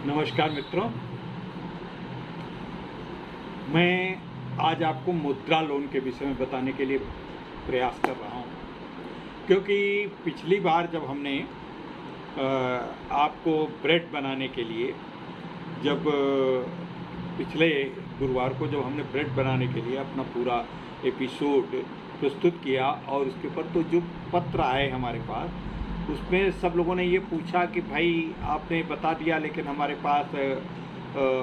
नमस्कार मित्रों, मैं आज आपको मुद्रा लोन के विषय में बताने के लिए प्रयास कर रहा हूं, क्योंकि पिछली बार जब हमने आपको ब्रेड बनाने के लिए पिछले गुरुवार को जब हमने ब्रेड बनाने के लिए अपना पूरा एपिसोड प्रस्तुत किया और उसके ऊपर तो जो पत्र आए हमारे पास, उसमें सब लोगों ने ये पूछा कि भाई आपने बता दिया लेकिन हमारे पास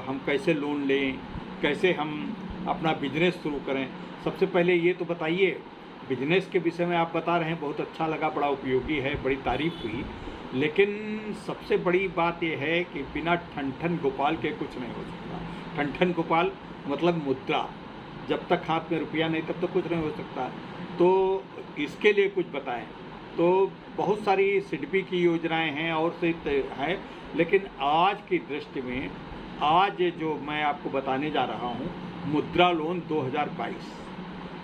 हम कैसे लोन लें, कैसे हम अपना बिजनेस शुरू करें। सबसे पहले ये तो बताइए, बिजनेस के विषय में आप बता रहे हैं, बहुत अच्छा लगा, बड़ा उपयोगी है, बड़ी तारीफ हुई, लेकिन सबसे बड़ी बात यह है कि बिना ठन गोपाल के कुछ नहीं हो सकता। ठन गोपाल मतलब मुद्रा, जब तक हाथ में रुपया नहीं तब तक कुछ नहीं हो सकता। तो इसके लिए कुछ बताएं। तो बहुत सारी सिडबी की योजनाएं हैं और से हैं, लेकिन आज की दृष्टि में आज जो मैं आपको बताने जा रहा हूं, मुद्रा लोन 2022,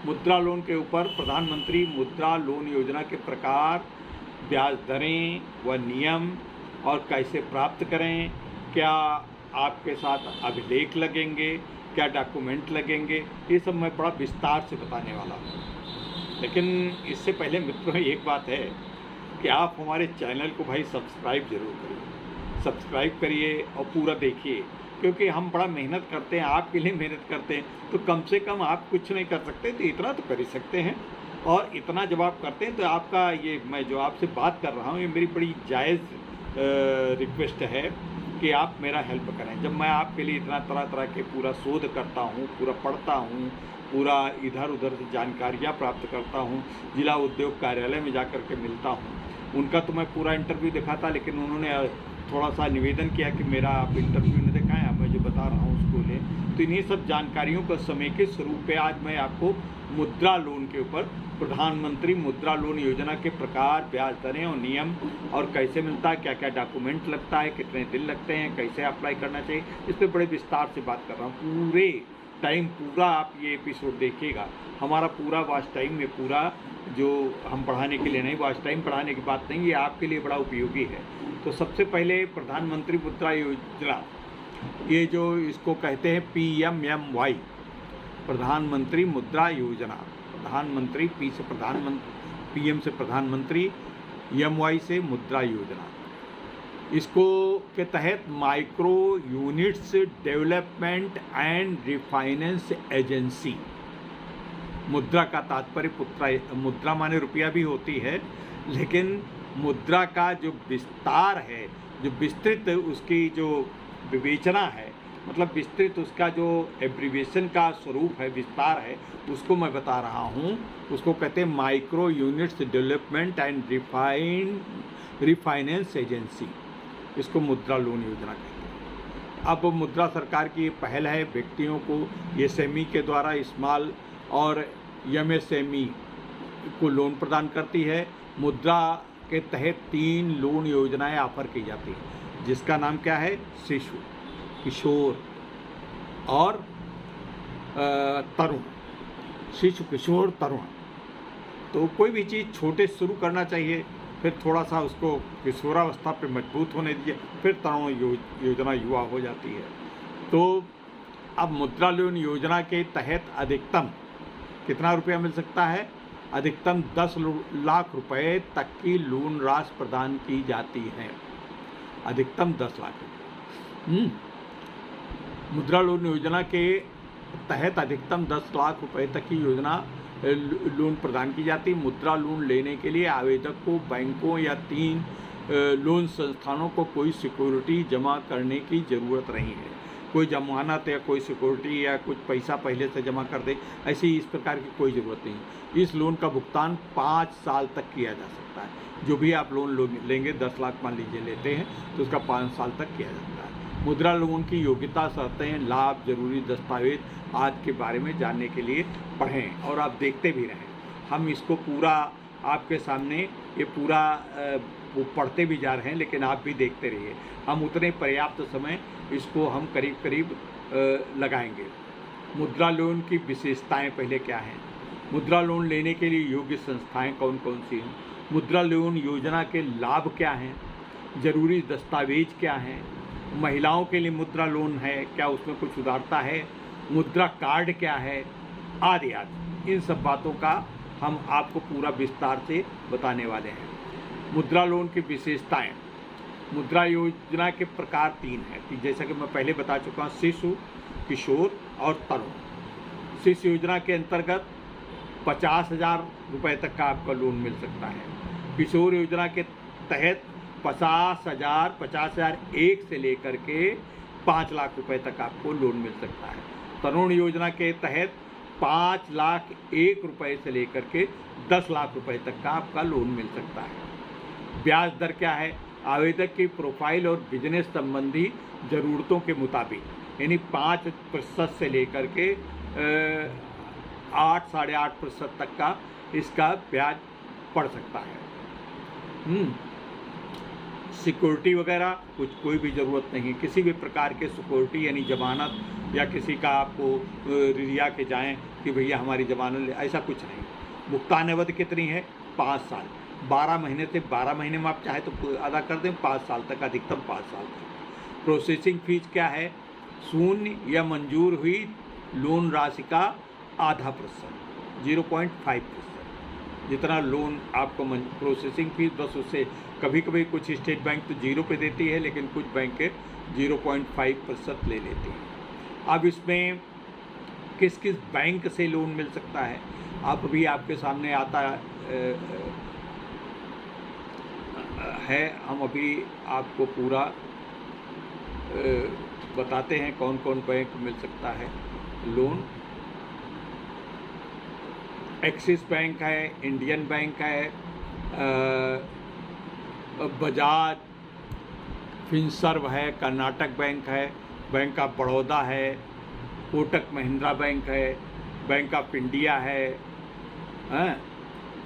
मुद्रा लोन के ऊपर प्रधानमंत्री मुद्रा लोन योजना के प्रकार, ब्याज दरें व नियम और कैसे प्राप्त करें, क्या आपके साथ अभिलेख लगेंगे, क्या डॉक्यूमेंट लगेंगे, ये सब मैं बड़ा विस्तार से बताने वाला हूँ। लेकिन इससे पहले मित्रों एक बात है कि आप हमारे चैनल को भाई सब्सक्राइब जरूर करिए, सब्सक्राइब करिए और पूरा देखिए, क्योंकि हम बड़ा मेहनत करते हैं, आपके लिए मेहनत करते हैं। तो कम से कम आप कुछ नहीं कर सकते तो इतना तो कर ही सकते हैं, और इतना जब आप करते हैं तो आपका ये मैं जो आपसे बात कर रहा हूँ, ये मेरी बड़ी जायज़ रिक्वेस्ट है कि आप मेरा हेल्प करें। जब मैं आपके लिए इतना तरह तरह के पूरा शोध करता हूँ, पूरा पढ़ता हूँ, पूरा इधर उधर से जानकारियाँ प्राप्त करता हूँ, जिला उद्योग कार्यालय में जाकर के मिलता हूँ, उनका तो मैं पूरा इंटरव्यू देखा था, लेकिन उन्होंने थोड़ा सा निवेदन किया कि मेरा आप इंटरव्यू न दिखाएं, अब मैं जो बता रहा हूँ उसको लें। तो इन्हीं सब जानकारियों का समेकित स्वरूप पे आज मैं आपको मुद्रा लोन के ऊपर, प्रधानमंत्री मुद्रा लोन योजना के प्रकार, ब्याज दरें और नियम और कैसे मिलता है, क्या क्या डॉक्यूमेंट लगता है, कितने दिन लगते हैं, कैसे अप्लाई करना चाहिए, इस पर बड़े विस्तार से बात कर रहा हूँ। पूरे टाइम पूरा आप ये एपिसोड देखिएगा। हमारा पूरा वॉच टाइम में पूरा जो हम पढ़ाने के लिए नहीं, वॉच टाइम पढ़ाने की बात नहीं, ये आपके लिए बड़ा उपयोगी है। तो सबसे पहले प्रधानमंत्री मुद्रा योजना, ये जो इसको कहते हैं PMMY, प्रधानमंत्री मुद्रा योजना, प्रधानमंत्री पी से प्रधानमंत्री, PM से प्रधानमंत्री, MY से मुद्रा योजना। इसको के तहत micro units development and refinance agency, मुद्रा का तात्पर्य मुद्रा माने रुपया भी होती है, लेकिन मुद्रा का जो विस्तार है, जो विस्तृत उसकी जो विवेचना है, मतलब विस्तृत उसका जो एब्रीविएशन का स्वरूप है, विस्तार है, उसको मैं बता रहा हूँ। उसको कहते हैं micro units development and refinance agency, इसको मुद्रा लोन योजना कहते हैं। अब मुद्रा सरकार की पहल है, व्यक्तियों को SME के द्वारा स्मॉल और MSME को लोन प्रदान करती है। मुद्रा के तहत 3 लोन योजनाएं ऑफर की जाती हैं, जिसका नाम क्या है, शिशु, किशोर और तरुण, शिशु, किशोर, तरुण। तो कोई भी चीज़ छोटे शुरू करना चाहिए, फिर थोड़ा सा उसको किशोरावस्था पे मजबूत होने दीजिए, फिर तरुण योजना युवा हो जाती है। तो अब मुद्रा लोन योजना के तहत अधिकतम कितना रुपया मिल सकता है? अधिकतम 10 लाख रुपए तक की लोन राशि प्रदान की जाती है, अधिकतम 10 लाख रुपये। मुद्रा लोन योजना के तहत अधिकतम 10 लाख रुपए तक की योजना लोन प्रदान की जाती है। मुद्रा लोन लेने के लिए आवेदक को बैंकों या 3 लोन संस्थानों को कोई सिक्योरिटी जमा करने की ज़रूरत नहीं है। कोई जमानत या कोई सिक्योरिटी या कुछ पैसा पहले से जमा कर दे, ऐसी इस प्रकार की कोई ज़रूरत नहीं। इस लोन का भुगतान 5 साल तक किया जा सकता है। जो भी आप लोन लेंगे, 10 लाख मान लीजिए लेते हैं, तो उसका 5 साल तक किया जाता है। मुद्रा लोन की योग्यता, शर्तें, लाभ, जरूरी दस्तावेज आदि के बारे में जानने के लिए पढ़ें और आप देखते भी रहें। हम इसको पूरा आपके सामने ये पूरा वो पढ़ते भी जा रहे हैं, लेकिन आप भी देखते रहिए। हम उतने पर्याप्त समय इसको हम करीब करीब लगाएंगे। मुद्रा लोन की विशेषताएं पहले क्या हैं, मुद्रा लोन लेने के लिए योग्य संस्थाएं कौन कौन सी हैं, मुद्रा लोन योजना के लाभ क्या हैं, जरूरी दस्तावेज क्या हैं, महिलाओं के लिए मुद्रा लोन है, क्या उसमें कुछ उदारता है, मुद्रा कार्ड क्या है, आदि आदि, इन सब बातों का हम आपको पूरा विस्तार से बताने वाले हैं। मुद्रा लोन की विशेषताएं। मुद्रा योजना के प्रकार 3 हैं कि जैसा कि मैं पहले बता चुका हूँ, शिशु, किशोर और तरुण। शिशु योजना के अंतर्गत 50,000 रुपये तक का आपका लोन मिल सकता है। किशोर योजना के तहत 50,000 एक से लेकर के 5 लाख रुपए तक आपको लोन मिल सकता है। तरुण योजना के तहत 5 लाख 1 रुपए से लेकर के 10 लाख रुपए तक का आपका लोन मिल सकता है। ब्याज दर क्या है? आवेदक की प्रोफाइल और बिजनेस संबंधी ज़रूरतों के मुताबिक, यानी 5% से लेकर के 8-8.5% तक का इसका ब्याज पड़ सकता है। सिक्योरिटी वगैरह कोई भी ज़रूरत नहीं, किसी भी प्रकार के सिक्योरिटी यानी जमानत या किसी का आपको रिया के जाएं कि भैया हमारी जमानत ले, ऐसा कुछ नहीं। भुगतान अवधि कितनी है? 5 साल। 12 महीने से 12 महीने में आप चाहे तो अदा कर दें, 5 साल तक, अधिकतम 5 साल तक। प्रोसेसिंग फीस क्या है? शून्य या मंजूर हुई लोन राशि का आधा %, 0.5%। जितना लोन आपको प्रोसेसिंग फीस, बस उससे कभी कभी कुछ स्टेट बैंक तो 0 पे देती है, लेकिन कुछ बैंक 0.5% ले लेती है। अब इसमें किस किस बैंक से लोन मिल सकता है, आप अभी आपके सामने आता है। हम अभी आपको पूरा बताते हैं कौन कौन बैंक मिल सकता है लोन। एक्सिस बैंक है, इंडियन बैंक है, बजाज फिनसर्व है, कर्नाटक बैंक है, बैंक ऑफ बड़ौदा है, कोटक महिंद्रा बैंक है, बैंक ऑफ इंडिया है,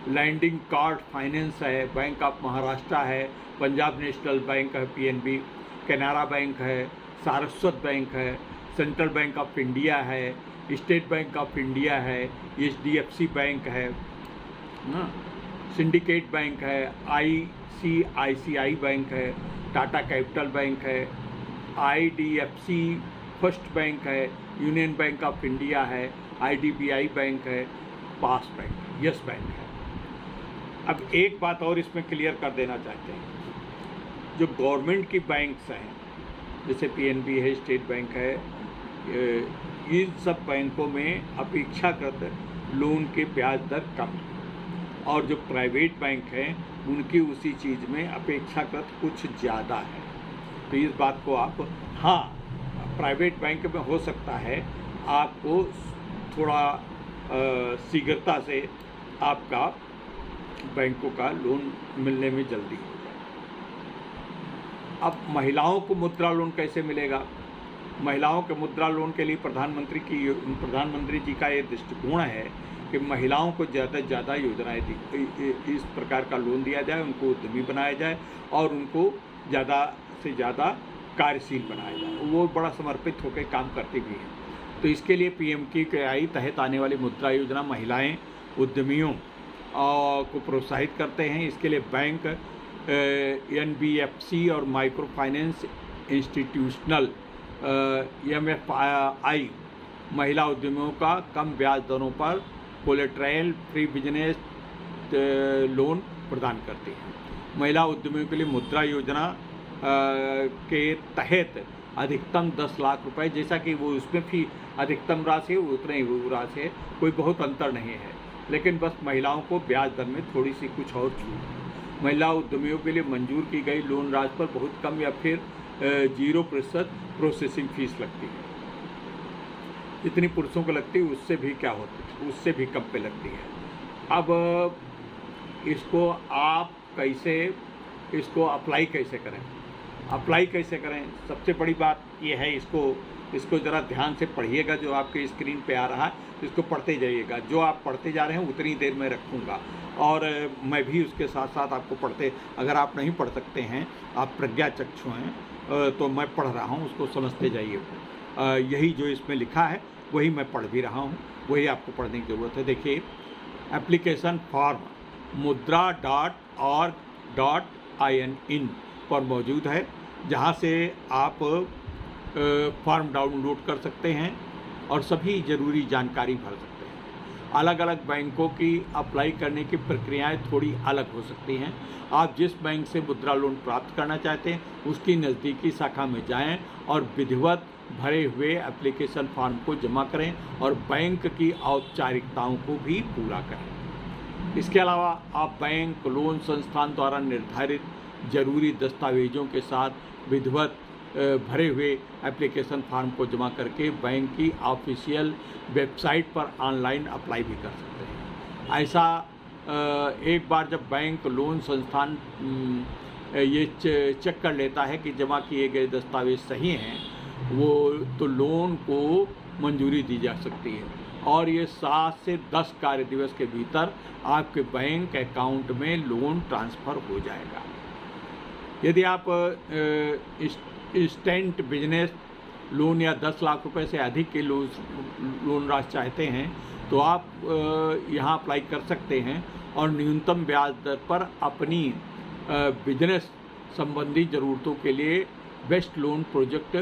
लैंडिंग कार्ड फाइनेंस है, बैंक ऑफ महाराष्ट्र है, पंजाब नेशनल बैंक है PNB, कैनरा बैंक है, सारस्वत बैंक है, सेंट्रल बैंक ऑफ इंडिया है, स्टेट बैंक ऑफ इंडिया है, HDFC बैंक है, सिंडिकेट बैंक है, ICICI बैंक है, टाटा कैपिटल बैंक है, IDFC फर्स्ट बैंक है, यूनियन बैंक ऑफ इंडिया है, IDBI बैंक है, पास बैंक, यस बैंक है। अब एक बात और इसमें क्लियर कर देना चाहते हैं, जो गवर्नमेंट की बैंक्स हैं जैसे PNB है, स्टेट बैंक है, इन सब बैंकों में अपेक्षाकृत लोन के ब्याज दर कम है, और जो प्राइवेट बैंक हैं उनकी उसी चीज़ में अपेक्षाकृत कुछ ज़्यादा है। तो इस बात को आप, हाँ, प्राइवेट बैंक में हो सकता है आपको थोड़ा शीघ्रता से आपका बैंकों का लोन मिलने में जल्दी हो जाए। अब महिलाओं को मुद्रा लोन कैसे मिलेगा? महिलाओं के मुद्रा लोन के लिए प्रधानमंत्री जी का ये दृष्टिकोण है कि महिलाओं को ज़्यादा से ज़्यादा योजनाएं इस प्रकार का लोन दिया जाए, उनको उद्यमी बनाया जाए और उनको ज़्यादा से ज़्यादा कार्यशील बनाया जाए, वो बड़ा समर्पित होकर काम करती भी हैं। तो इसके लिए PMKI तहत आने वाली मुद्रा योजना महिलाएं उद्यमियों को प्रोत्साहित करते हैं। इसके लिए बैंक, NBFC और माइक्रो फाइनेंस इंस्टीट्यूशनल MFI महिला उद्यमियों का कम ब्याज दरों पर कोलेटरल फ्री बिजनेस लोन प्रदान करती है। महिला उद्यमियों के लिए मुद्रा योजना के तहत अधिकतम 10 लाख रुपए, जैसा कि वो उसमें भी अधिकतम राशि है उतने ही वो राशि है, कोई बहुत अंतर नहीं है, लेकिन बस महिलाओं को ब्याज दर में थोड़ी सी कुछ और छूट है। महिला उद्यमियों के लिए मंजूर की गई लोन राशि पर बहुत कम या फिर 0% प्रोसेसिंग फीस लगती है। जितनी पुरुषों को लगती है उससे भी क्या होती है, उससे भी कम पे लगती है। अब इसको आप इसको अप्लाई कैसे करें? अप्लाई कैसे करें, सबसे बड़ी बात ये है, इसको ज़रा ध्यान से पढ़िएगा। जो आपके स्क्रीन पे आ रहा है इसको पढ़ते जाइएगा। जो आप पढ़ते जा रहे हैं उतनी देर में रखूँगा, और मैं भी उसके साथ साथ आपको पढ़ते, अगर आप नहीं पढ़ सकते हैं, आप प्रज्ञाचक्षु हैं, तो मैं पढ़ रहा हूँ, उसको समझते जाइए। यही जो इसमें लिखा है वही मैं पढ़ भी रहा हूँ, वही आपको पढ़ने की ज़रूरत है। देखिए, एप्लीकेशन फॉर्म mudra.org.in पर मौजूद है। जहाँ से आप फॉर्म डाउनलोड कर सकते हैं और सभी ज़रूरी जानकारी भर सकते हैं। अलग अलग बैंकों की अप्लाई करने की प्रक्रियाएं थोड़ी अलग हो सकती हैं। आप जिस बैंक से मुद्रा लोन प्राप्त करना चाहते हैं उसकी नज़दीकी शाखा में जाएं और विधिवत भरे हुए एप्लीकेशन फॉर्म को जमा करें और बैंक की औपचारिकताओं को भी पूरा करें। इसके अलावा आप बैंक लोन संस्थान द्वारा निर्धारित जरूरी दस्तावेजों के साथ विधिवत भरे हुए एप्लीकेशन फॉर्म को जमा करके बैंक की ऑफिशियल वेबसाइट पर ऑनलाइन अप्लाई भी कर सकते हैं। ऐसा एक बार जब बैंक लोन संस्थान ये चेक कर लेता है कि जमा किए गए दस्तावेज सही हैं, वो तो लोन को मंजूरी दी जा सकती है और ये 7 से 10 कार्य दिवस के भीतर आपके बैंक अकाउंट में लोन ट्रांसफ़र हो जाएगा। यदि आप इंस्टेंट बिजनेस लोन या 10 लाख रुपए से अधिक के लोन राशि चाहते हैं तो आप यहाँ अप्लाई कर सकते हैं और न्यूनतम ब्याज दर पर अपनी बिजनेस संबंधी ज़रूरतों के लिए बेस्ट लोन प्रोजेक्ट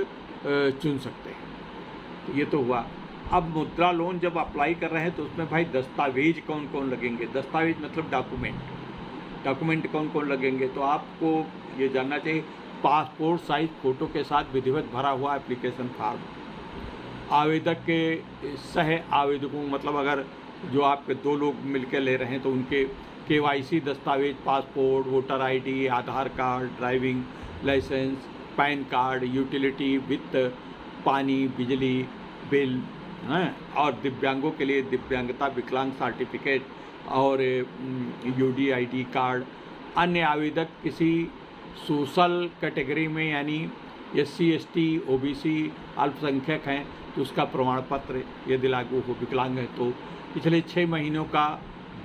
चुन सकते हैं। तो ये तो हुआ। अब मुद्रा लोन जब अप्लाई कर रहे हैं तो उसमें भाई दस्तावेज कौन कौन लगेंगे। दस्तावेज मतलब डॉक्यूमेंट कौन कौन लगेंगे, तो आपको ये जानना चाहिए। पासपोर्ट साइज फ़ोटो के साथ विधिवत भरा हुआ एप्लीकेशन फॉर्म, आवेदक के सह आवेदकों मतलब अगर जो आपके 2 लोग मिलकर ले रहे हैं तो उनके KYC दस्तावेज, passport, voter ID, Aadhaar card, driving licence, PAN card, utility, वित्त, पानी, बिजली बिल और दिव्यांगों के लिए दिव्यांगता विकलांग सर्टिफिकेट और UDID कार्ड। अन्य आवेदक किसी सोशल कैटेगरी में यानी SC, ST, OBC अल्पसंख्यक हैं तो उसका प्रमाण पत्र यदि लागू हो। विकलांग है तो पिछले 6 महीनों का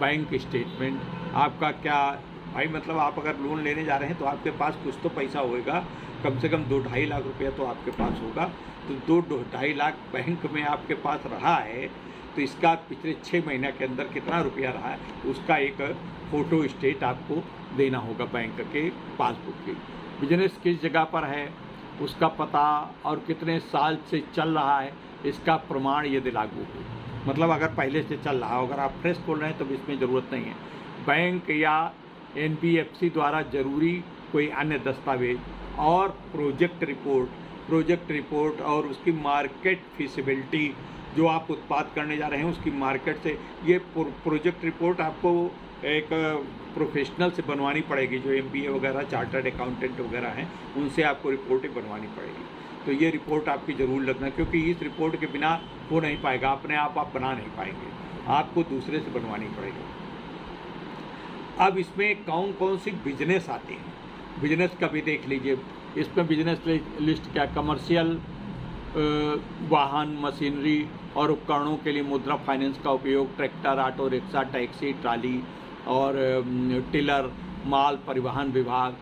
बैंक स्टेटमेंट। आपका क्या भाई मतलब आप अगर लोन लेने जा रहे हैं तो आपके पास कुछ तो पैसा होएगा, कम से कम 2-2.5 लाख रुपया तो आपके पास होगा। तो 2-2.5 लाख बैंक में आपके पास रहा है तो इसका पिछले 6 महीने के अंदर कितना रुपया रहा है उसका एक फ़ोटो स्टेट आपको देना होगा बैंक के पासबुक की। बिजनेस किस जगह पर है उसका पता और कितने साल से चल रहा है इसका प्रमाण यदि लागू हो। मतलब अगर पहले से चल रहा हो, अगर आप फ्रेश खोल रहे हैं तो इसमें ज़रूरत नहीं है। बैंक या NBFC द्वारा ज़रूरी कोई अन्य दस्तावेज और प्रोजेक्ट रिपोर्ट और उसकी मार्केट फिजिबिलिटी, जो आप उत्पाद करने जा रहे हैं उसकी मार्केट से ये प्रोजेक्ट रिपोर्ट आपको एक प्रोफेशनल से बनवानी पड़ेगी। जो MBA वगैरह चार्टर्ड अकाउंटेंट वगैरह हैं उनसे आपको रिपोर्टें बनवानी पड़ेगी। तो ये रिपोर्ट आपकी ज़रूर लगना, क्योंकि इस रिपोर्ट के बिना हो नहीं पाएगा, अपने आप बना नहीं पाएंगे, आपको दूसरे से बनवानी पड़ेगी। अब इसमें कौन कौन सी बिजनेस आती हैं, बिजनेस का भी देख लीजिए। इसमें बिजनेस लिस्ट क्या, कमर्शियल वाहन, मशीनरी और उपकरणों के लिए मुद्रा फाइनेंस का उपयोग, tractor, auto rickshaw, taxi, trolley और टिलर, माल परिवहन विभाग,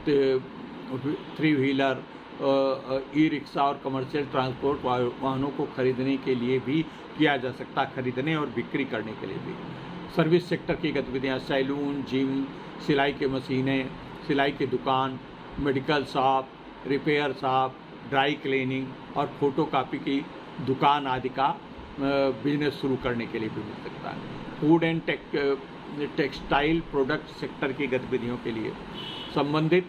3 व्हीलर, ई-रिक्शा और कमर्शियल ट्रांसपोर्ट वाहनों को खरीदने के लिए भी किया जा सकता है, खरीदने और बिक्री करने के लिए भी। सर्विस सेक्टर की गतिविधियाँ, सैलून, जिम, सिलाई की मशीनें, सिलाई की दुकान, medical shop, repair shop, dry cleaning और फोटोकॉपी की दुकान आदि का बिजनेस शुरू करने के लिए भी मिल सकता है। Food and textile product sector की गतिविधियों के लिए संबंधित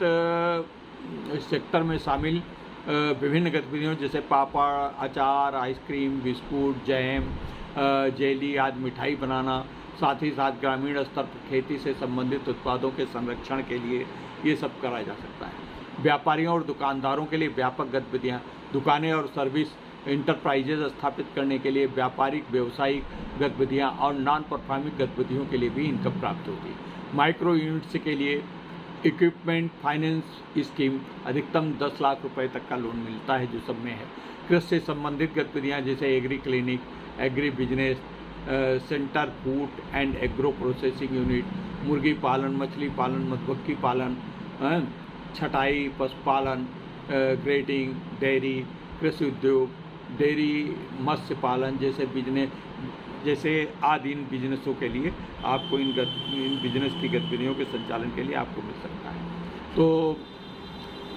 सेक्टर में शामिल विभिन्न गतिविधियों जैसे पापड़, अचार, आइसक्रीम, बिस्कुट, जैम, जेली आदि मिठाई बनाना, साथ ही साथ ग्रामीण स्तर पर खेती से संबंधित उत्पादों के संरक्षण के लिए ये सब करा जा सकता है। व्यापारियों और दुकानदारों के लिए व्यापक गतिविधियाँ, दुकानें और सर्विस इंटरप्राइजेज स्थापित करने के लिए व्यापारिक व्यवसायिक गतिविधियाँ और नॉन परफॉर्मिंग गतिविधियों के लिए भी इनकम प्राप्त होती है। माइक्रो यूनिट्स के लिए इक्विपमेंट फाइनेंस स्कीम, अधिकतम 10 लाख रुपए तक का लोन मिलता है, जो सब में है। कृषि से संबंधित गतिविधियाँ जैसे agree clinic, agri business centre, food and agro processing unit, मुर्गी पालन, मछली पालन, मधुमक्खी पालन, छटाई, पशुपालन, ग्रेडिंग, डेयरी, कृषि उद्योग, डेयरी, मत्स्य पालन जैसे आदि इन बिजनेसों के लिए आपको इन बिजनेस की गतिविधियों के संचालन के लिए आपको मिल सकता है। तो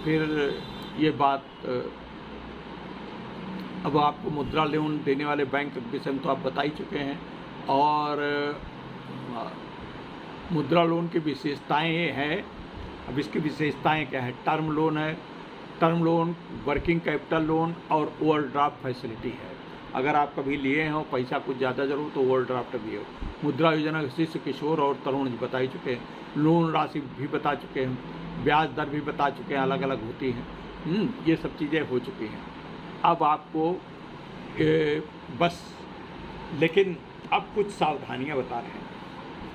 फिर ये बात अब आपको मुद्रा लोन देने वाले बैंक के विषय में तो आप बता ही चुके हैं। और मुद्रा लोन की विशेषताएं ये हैं, अब इसकी विशेषताएं क्या है। टर्म लोन है, term loan, working capital loan और ओवरड्राफ्ट फैसिलिटी है। अगर आप कभी लिए हो पैसा कुछ ज़्यादा जरूर तो ओवरड्राफ्ट भी हो। मुद्रा योजना के शिशु, किशोर और तरुण बता ही चुके हैं, लोन राशि भी बता चुके हैं, ब्याज दर भी बता चुके हैं, अलग अलग होती हैं। ये सब चीज़ें हो चुकी हैं। अब आपको बस, लेकिन अब कुछ सावधानियां बता रहे हैं।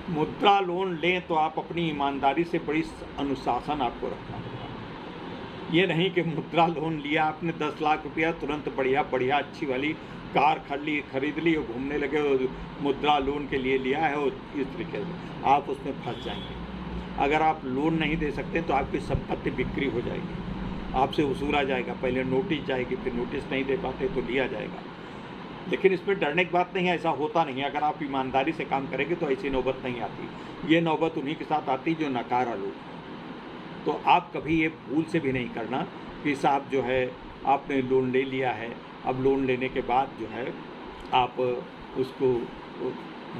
मुद्रा लोन लें तो आप अपनी ईमानदारी से बड़ी अनुशासन आपको रखना होगा। ये नहीं कि मुद्रा लोन लिया आपने 10 लाख रुपया, तुरंत बढ़िया अच्छी वाली कार खरीद ली और घूमने लगे और मुद्रा लोन के लिए लिया है, और इस तरीके से आप उसमें फंस जाएंगे। अगर आप लोन नहीं दे सकते तो आपकी संपत्ति बिक्री हो जाएगी, आपसे वसूला जाएगा, पहले नोटिस जाएगी, फिर नोटिस नहीं दे पाते तो लिया जाएगा। लेकिन इसमें डरने की बात नहीं है, ऐसा होता नहीं है। अगर आप ईमानदारी से काम करेंगे तो ऐसी नौबत नहीं आती। ये नौबत उन्हीं के साथ आती जो नकारा लोग। तो आप कभी ये भूल से भी नहीं करना कि साहब जो है आपने लोन ले लिया है, अब लोन लेने के बाद जो है आप उसको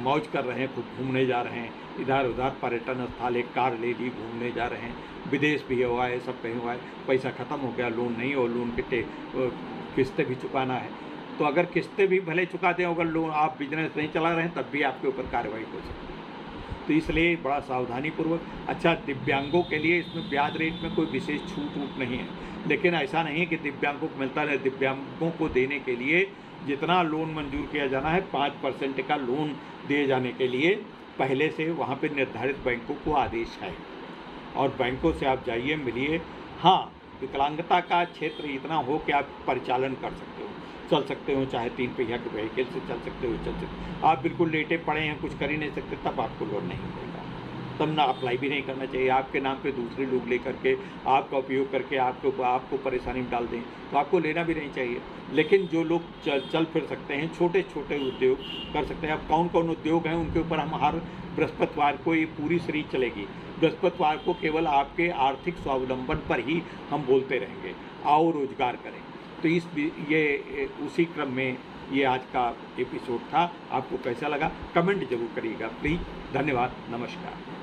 मौज कर रहे हैं, खूब घूमने जा रहे हैं, इधर उधर पर्यटन स्थल, एक कार ले ली, घूमने जा रहे हैं, विदेश भी हुआ है, सब कहीं हुआ है, पैसा ख़त्म हो गया, लोन नहीं, और लोन के किस्तें भी चुकाना है। तो अगर किस्तें भी भले चुका दें, अगर लोन आप बिजनेस नहीं चला रहे हैं तब भी आपके ऊपर कार्रवाई हो सकती है। तो इसलिए बड़ा सावधानीपूर्वक। अच्छा, दिव्यांगों के लिए इसमें ब्याज रेट में कोई विशेष छूट नहीं है, लेकिन ऐसा नहीं है कि दिव्यांगों को मिलता है। दिव्यांगों को देने के लिए जितना लोन मंजूर किया जाना है, 5% का लोन दिए जाने के लिए पहले से वहाँ पे निर्धारित बैंकों को आदेश है, और बैंकों से आप जाइए, मिलिए। हाँ, विकलांगता का क्षेत्र इतना हो कि आप परिचालन कर सकते हो, चल सकते हो, चाहे 3 पहिया के व्हीकल से चल सकते हो, चल सकते। आप बिल्कुल लेटे पड़े हैं, कुछ कर ही नहीं सकते, तब आपको लोन नहीं मिलेगा। तब ना अप्लाई भी नहीं करना चाहिए। आपके नाम पे दूसरे लोग लेकर के आपका उपयोग करके आपको परेशानी में डाल दें तो आपको लेना भी नहीं चाहिए। लेकिन जो लोग चल फिर सकते हैं, छोटे छोटे उद्योग कर सकते हैं। अब कौन कौन उद्योग हैं उनके ऊपर हम हर बृहस्पतिवार को ये पूरी सीरीज चलेगी। बृहस्पतिवार को केवल आपके आर्थिक स्वावलंबन पर ही हम बोलते रहेंगे, आओ रोजगार करें। तो ये उसी क्रम में ये आज का एपिसोड था। आपको कैसा लगा कमेंट जरूर करिएगा प्लीज़। धन्यवाद, नमस्कार।